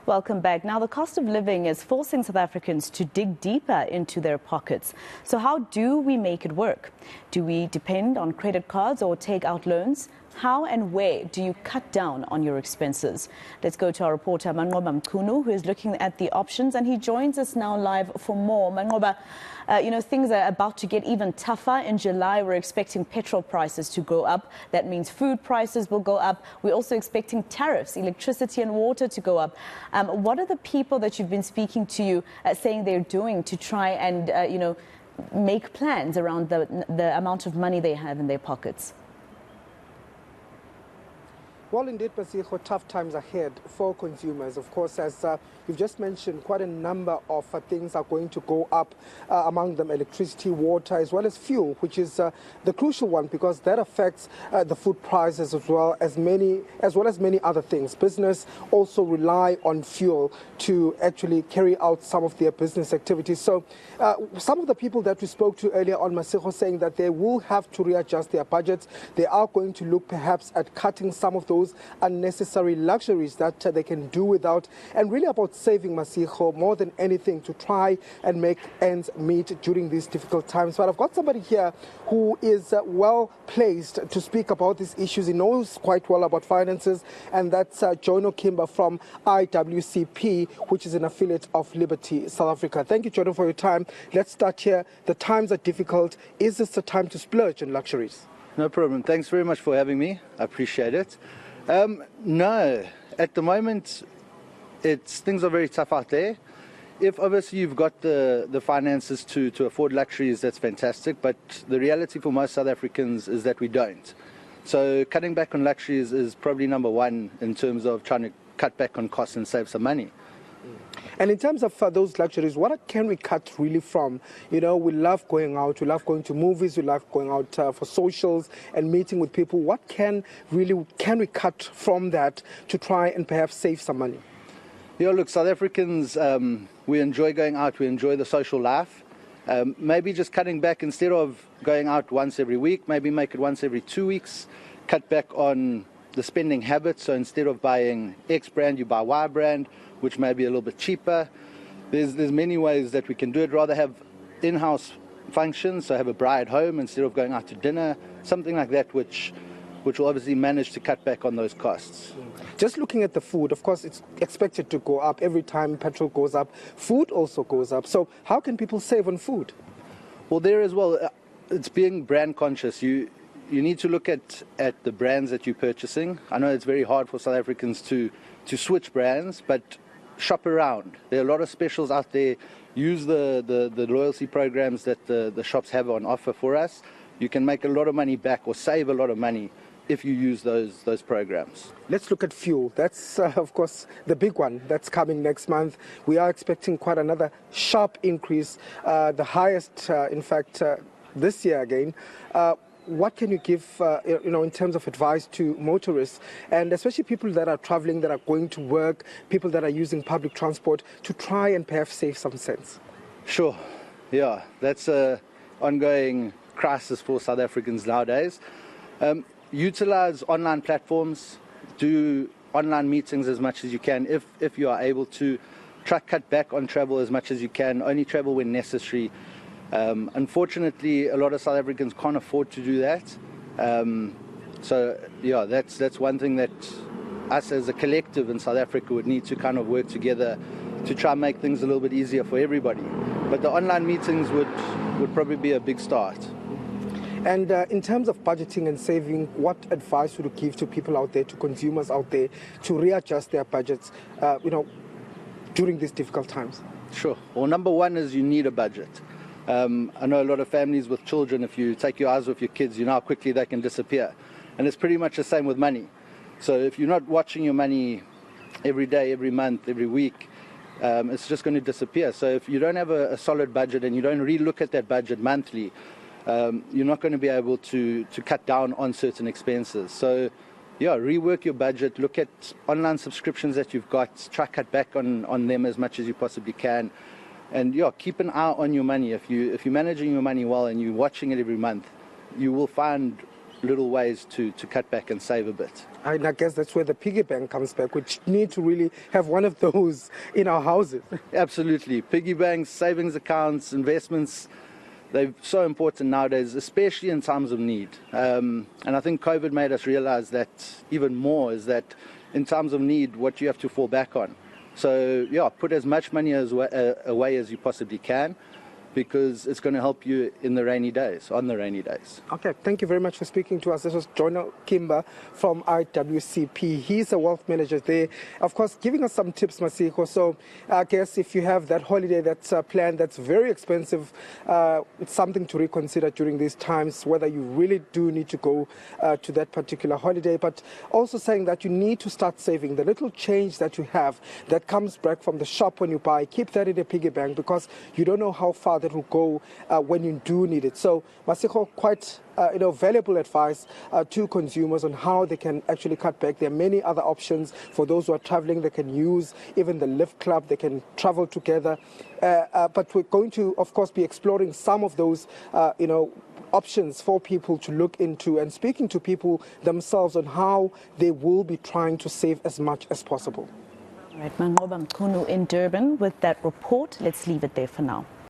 Welcome back. Now, the cost of living is forcing South Africans to dig deeper into their pockets. So how do we make it work? Do we depend on credit cards or take out loans? How and where do you cut down on your expenses? Let's go to our reporter, Manqoba Mchunu, who is looking at the options, and he joins us now live for more. Manqoba, things are about to get even tougher. In July, we're expecting petrol prices to go up. That means food prices will go up. We're also expecting tariffs, electricity and water to go up. What are the people that you've been speaking to saying they're doing to try and, make plans around the amount of money they have in their pockets? Well, indeed, Masiko, tough times ahead for consumers. Of course, as you've just mentioned, quite a number of things are going to go up, among them electricity, water, as well as fuel, which is the crucial one because that affects the food prices as well as many other things. Business also rely on fuel to actually carry out some of their business activities. So some of the people that we spoke to earlier on, Masiko, saying that they will have to readjust their budgets. They are going to look perhaps at cutting some of those unnecessary luxuries that they can do without, and really about saving, Masiko, more than anything to try and make ends meet during these difficult times. But I've got somebody here who is well placed to speak about these issues. He knows quite well about finances, and that's Jono Kimber from IWCP, which is an affiliate of Liberty South Africa. Thank you, Jono, for your time. Let's start here. The times are difficult. Is this the time to splurge on luxuries? No problem. Thanks very much for having me. I appreciate it. No, at the moment, things are very tough out there. If obviously you've got the finances to afford luxuries, that's fantastic. But the reality for most South Africans is that we don't. So cutting back on luxuries is probably number one in terms of trying to cut back on costs and save some money. And in terms of those luxuries, what can we cut really from? We love going out, we love going to movies, we love going out for socials and meeting with people. What can we cut from that to try and perhaps save some money? Yeah, look, South Africans, we enjoy going out, we enjoy the social life. Maybe just cutting back, instead of going out once every week, maybe make it once every 2 weeks, cut back on the spending habits. So instead of buying X brand, you buy Y brand, which may be a little bit cheaper. There's many ways that we can do it. Rather have in-house functions, so have a bride home instead of going out to dinner, something like that, which will obviously manage to cut back on those costs. Just looking at the food, of course, it's expected to go up every time petrol goes up. Food also goes up. So how can people save on food? Well, there as well, it's being brand conscious. You need to look at the brands that you're purchasing. I know it's very hard for South Africans to switch brands, but shop around. There are a lot of specials out there. Use the loyalty programs that the shops have on offer for us. You can make a lot of money back or save a lot of money if you use those programs. Let's look at fuel. That's, of course, the big one that's coming next month. We are expecting quite another sharp increase, the highest, in fact, this year again. What can you give, in terms of advice to motorists, and especially people that are traveling, that are going to work, people that are using public transport, to try and perhaps save some cents? Sure. Yeah, that's an ongoing crisis for South Africans nowadays. Utilize online platforms, do online meetings as much as you can. If you are able to, try cut back on travel as much as you can. Only travel when necessary. Unfortunately, a lot of South Africans can't afford to do that. So, yeah, that's one thing that us as a collective in South Africa would need to kind of work together to try and make things a little bit easier for everybody. But the online meetings would probably be a big start. And in terms of budgeting and saving, what advice would you give to people out there, to consumers out there, to readjust their budgets, during these difficult times? Sure. Well, number one is you need a budget. I know a lot of families with children, if you take your eyes off your kids, you know how quickly they can disappear. And it's pretty much the same with money. So if you're not watching your money every day, every month, every week, it's just going to disappear. So if you don't have a solid budget and you don't re-look at that budget monthly, you're not going to be able to cut down on certain expenses. So, yeah, rework your budget, look at online subscriptions that you've got, try cut back on them as much as you possibly can. And yeah, keep an eye on your money. If you're managing your money well and you're watching it every month, you will find little ways to cut back and save a bit. And I guess that's where the piggy bank comes back, which need to really have one of those in our houses. Absolutely. Piggy banks, savings accounts, investments, they're so important nowadays, especially in times of need. And I think COVID made us realize that even more, is that in times of need, what you have to fall back on. So, yeah, put as much money away as you possibly can, because it's going to help you in the rainy days, on the rainy days. Okay, thank you very much for speaking to us. This was Jono Kimber from IWCP. He's a wealth manager there, of course, giving us some tips, Masiko. So I guess if you have that holiday that's planned that's very expensive, it's something to reconsider during these times, whether you really do need to go to that particular holiday, but also saying that you need to start saving. The little change that you have that comes back from the shop when you buy, keep that in a piggy bank, because you don't know how far that will go when you do need it. So, Masiko, quite valuable advice to consumers on how they can actually cut back. There are many other options for those who are traveling. They can use even the Lift Club. They can travel together. But we're going to, of course, be exploring some of those, options for people to look into, and speaking to people themselves on how they will be trying to save as much as possible. All right, Mangoba Mkunu in Durban with that report. Let's leave it there for now.